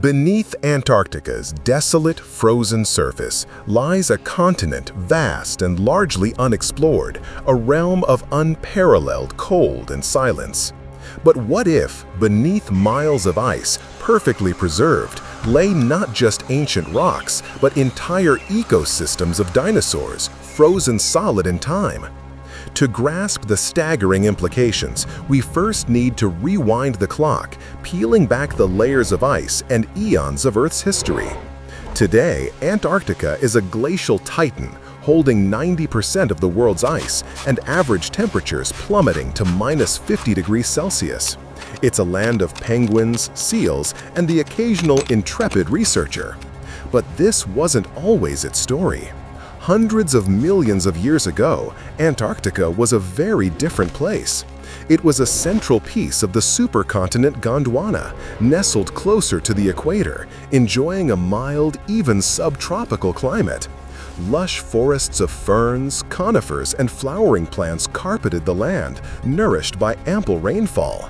Beneath Antarctica's desolate, frozen surface lies a continent vast and largely unexplored, a realm of unparalleled cold and silence. But what if, beneath miles of ice, perfectly preserved, lay not just ancient rocks, but entire ecosystems of dinosaurs, frozen solid in time? To grasp the staggering implications, we first need to rewind the clock, peeling back the layers of ice and eons of Earth's history. Today, Antarctica is a glacial titan, holding 90% of the world's ice and average temperatures plummeting to -50 degrees Celsius. It's a land of penguins, seals, and the occasional intrepid researcher. But this wasn't always its story. Hundreds of millions of years ago, Antarctica was a very different place. It was a central piece of the supercontinent Gondwana, nestled closer to the equator, enjoying a mild, even subtropical climate. Lush forests of ferns, conifers, and flowering plants carpeted the land, nourished by ample rainfall.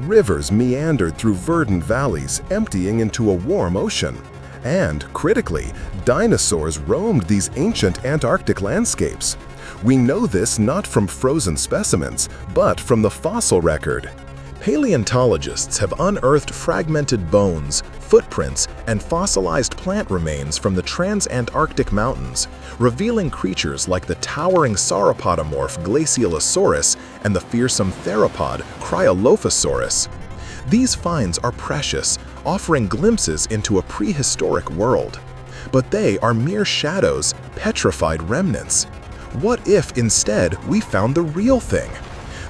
Rivers meandered through verdant valleys, emptying into a warm ocean. And, critically, dinosaurs roamed these ancient Antarctic landscapes. We know this not from frozen specimens, but from the fossil record. Paleontologists have unearthed fragmented bones, footprints, and fossilized plant remains from the trans-Antarctic mountains, revealing creatures like the towering sauropodomorph Glacialosaurus and the fearsome theropod Cryolophosaurus. These finds are precious, offering glimpses into a prehistoric world. But they are mere shadows, petrified remnants. What if instead we found the real thing?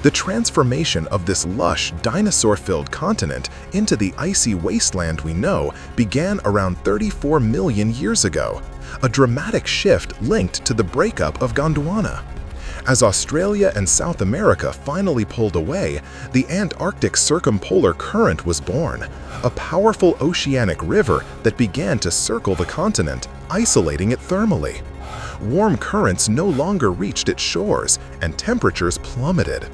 The transformation of this lush, dinosaur-filled continent into the icy wasteland we know began around 34 million years ago, a dramatic shift linked to the breakup of Gondwana. As Australia and South America finally pulled away, the Antarctic Circumpolar Current was born, a powerful oceanic river that began to circle the continent, isolating it thermally. Warm currents no longer reached its shores, and temperatures plummeted.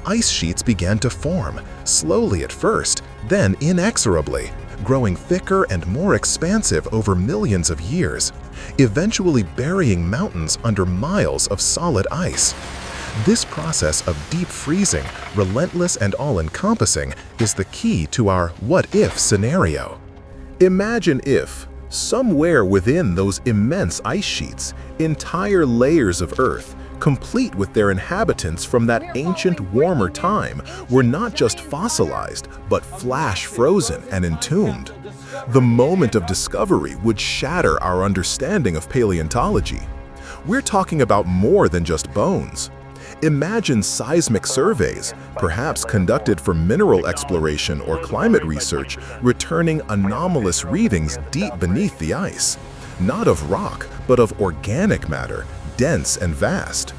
Ice sheets began to form, slowly at first, then inexorably, growing thicker and more expansive over millions of years, eventually burying mountains under miles of solid ice. This process of deep freezing, relentless and all-encompassing, is the key to our what-if scenario. Imagine if, somewhere within those immense ice sheets, entire layers of Earth, complete with their inhabitants from that ancient warmer time, were not just fossilized, but flash-frozen and entombed. The moment of discovery would shatter our understanding of paleontology. We're talking about more than just bones. Imagine seismic surveys, perhaps conducted for mineral exploration or climate research, returning anomalous readings deep beneath the ice. Not of rock, but of organic matter, dense and vast.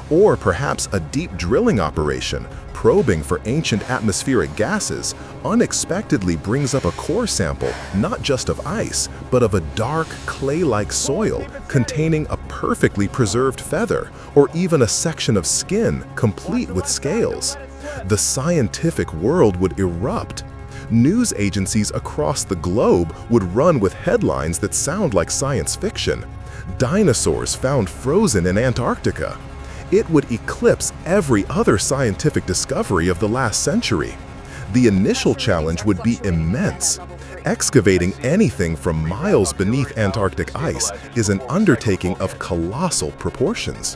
Or perhaps a deep drilling operation, probing for ancient atmospheric gases, unexpectedly brings up a core sample not just of ice, but of a dark, clay-like soil containing a perfectly preserved feather, or even a section of skin complete with scales. The scientific world would erupt. News agencies across the globe would run with headlines that sound like science fiction. Dinosaurs found frozen in Antarctica. It would eclipse every other scientific discovery of the last century. The initial challenge would be immense. Excavating anything from miles beneath Antarctic ice is an undertaking of colossal proportions.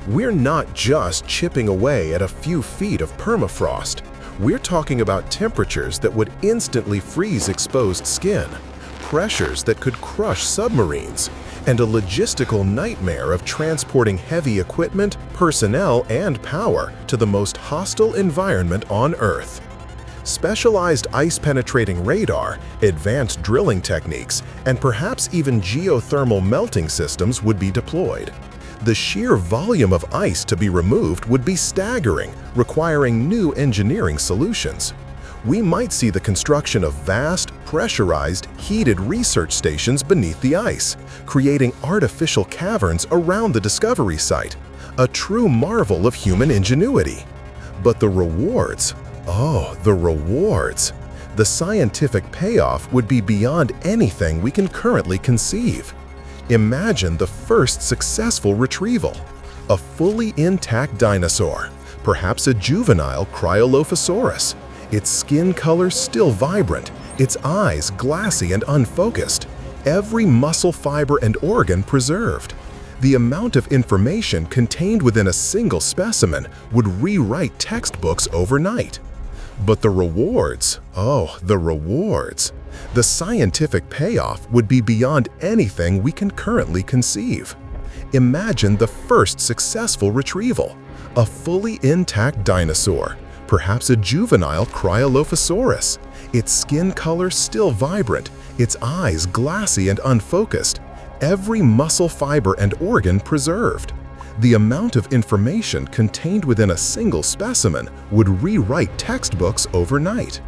We're not just chipping away at a few feet of permafrost. We're talking about temperatures that would instantly freeze exposed skin, pressures that could crush submarines, and a logistical nightmare of transporting heavy equipment, personnel, and power to the most hostile environment on Earth. Specialized ice-penetrating radar, advanced drilling techniques, and perhaps even geothermal melting systems would be deployed. The sheer volume of ice to be removed would be staggering, requiring new engineering solutions. We might see the construction of vast, pressurized, heated research stations beneath the ice, creating artificial caverns around the discovery site, a true marvel of human ingenuity. But the rewards, oh, the rewards! The scientific payoff would be beyond anything we can currently conceive. Imagine the first successful retrieval. A fully intact dinosaur, perhaps a juvenile Cryolophosaurus. Its skin color still vibrant, its eyes glassy and unfocused, every muscle fiber and organ preserved. The amount of information contained within a single specimen would rewrite textbooks overnight. But the rewards, oh, the rewards! The scientific payoff would be beyond anything we can currently conceive. Imagine the first successful retrieval. A fully intact dinosaur, perhaps a juvenile Cryolophosaurus. Its skin color still vibrant, its eyes glassy and unfocused, every muscle fiber and organ preserved. The amount of information contained within a single specimen would rewrite textbooks overnight.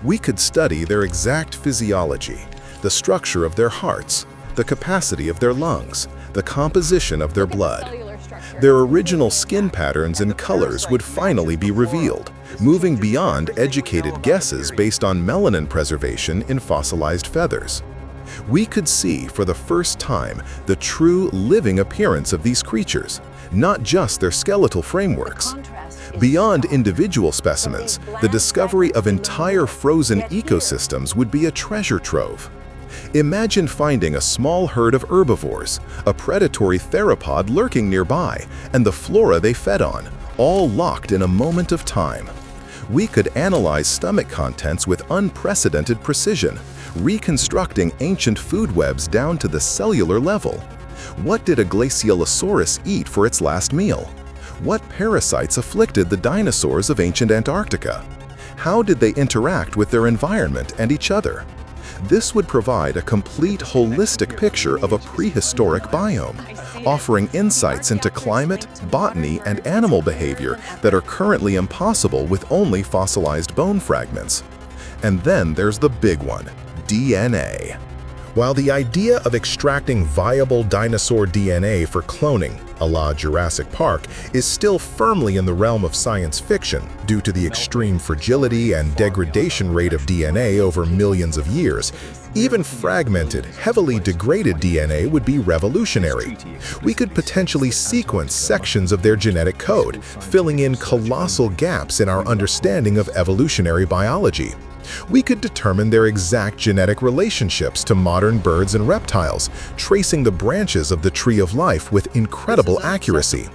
We could study their exact physiology, the structure of their hearts, the capacity of their lungs, the composition of their blood. Their original skin patterns and colors would finally be revealed, moving beyond educated guesses based on melanin preservation in fossilized feathers. We could see for the first time the true living appearance of these creatures, not just their skeletal frameworks. Beyond individual specimens, the discovery of entire frozen ecosystems would be a treasure trove. Imagine finding a small herd of herbivores, a predatory theropod lurking nearby, and the flora they fed on, all locked in a moment of time. We could analyze stomach contents with unprecedented precision, reconstructing ancient food webs down to the cellular level. What did a glaciolosaurus eat for its last meal? What parasites afflicted the dinosaurs of ancient Antarctica? How did they interact with their environment and each other? This would provide a complete holistic picture of a prehistoric biome, offering insights into climate, botany, and animal behavior that are currently impossible with only fossilized bone fragments. And then there's the big one, DNA. While the idea of extracting viable dinosaur DNA for cloning, a la Jurassic Park, is still firmly in the realm of science fiction due to the extreme fragility and degradation rate of DNA over millions of years, even fragmented, heavily degraded DNA would be revolutionary. We could potentially sequence sections of their genetic code, filling in colossal gaps in our understanding of evolutionary biology. We could determine their exact genetic relationships to modern birds and reptiles, tracing the branches of the tree of life with incredible accuracy.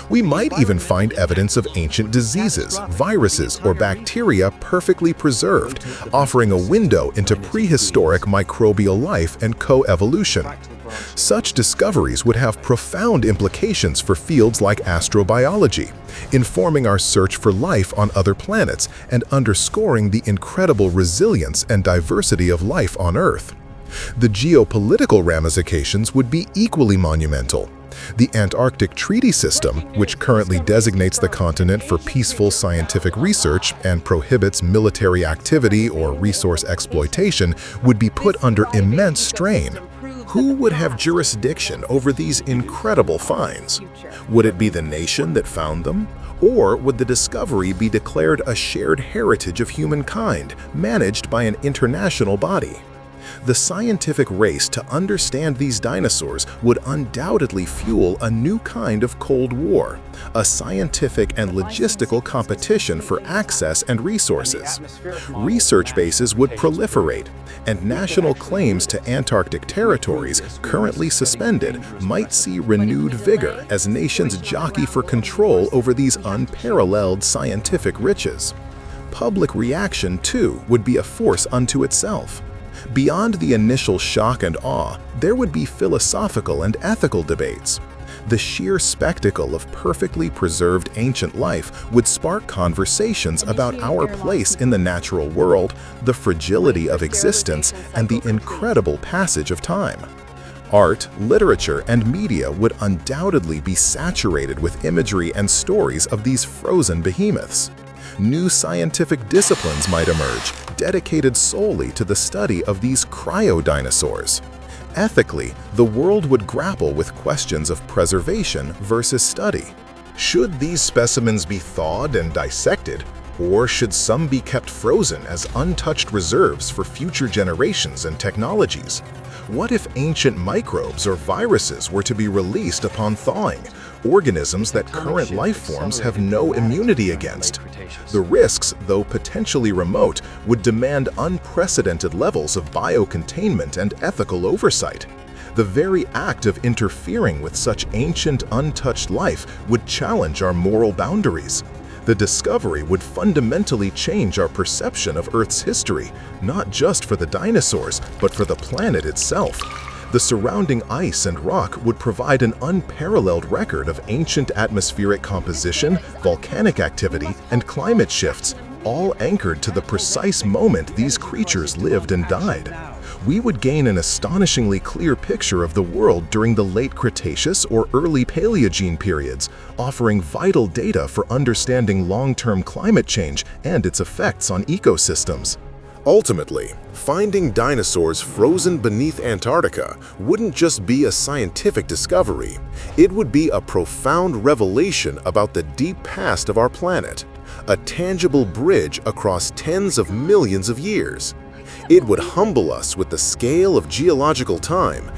We might even find evidence of ancient diseases, viruses, or bacteria perfectly preserved, offering a window into prehistoric microbial life and coevolution. Such discoveries would have profound implications for fields like astrobiology, informing our search for life on other planets and underscoring the incredible resilience and diversity of life on Earth. The geopolitical ramifications would be equally monumental. The Antarctic Treaty System, which currently designates the continent for peaceful scientific research and prohibits military activity or resource exploitation, would be put under immense strain. Who would have jurisdiction over these incredible finds? Would it be the nation that found them? Or would the discovery be declared a shared heritage of humankind, managed by an international body? The scientific race to understand these dinosaurs would undoubtedly fuel a new kind of Cold War, a scientific and logistical competition for access and resources. Research bases would proliferate, and national claims to Antarctic territories currently suspended might see renewed vigor as nations jockey for control over these unparalleled scientific riches. Public reaction, too, would be a force unto itself. Beyond the initial shock and awe, there would be philosophical and ethical debates. The sheer spectacle of perfectly preserved ancient life would spark conversations about our place in the natural world, the fragility of existence, and the incredible passage of time. Art, literature, and media would undoubtedly be saturated with imagery and stories of these frozen behemoths. New scientific disciplines might emerge, dedicated solely to the study of these cryo-dinosaurs. Ethically, the world would grapple with questions of preservation versus study. Should these specimens be thawed and dissected, Or should some be kept frozen as untouched reserves for future generations and technologies? What if ancient microbes or viruses were to be released upon thawing, organisms that current life forms have no immunity against? The risks, though potentially remote, would demand unprecedented levels of biocontainment and ethical oversight. The very act of interfering with such ancient, untouched life would challenge our moral boundaries. The discovery would fundamentally change our perception of Earth's history, not just for the dinosaurs, but for the planet itself. The surrounding ice and rock would provide an unparalleled record of ancient atmospheric composition, volcanic activity, and climate shifts, all anchored to the precise moment these creatures lived and died. We would gain an astonishingly clear picture of the world during the late Cretaceous or early Paleogene periods, offering vital data for understanding long-term climate change and its effects on ecosystems. Ultimately, finding dinosaurs frozen beneath Antarctica wouldn't just be a scientific discovery, it would be a profound revelation about the deep past of our planet, a tangible bridge across tens of millions of years. It would humble us with the scale of geological time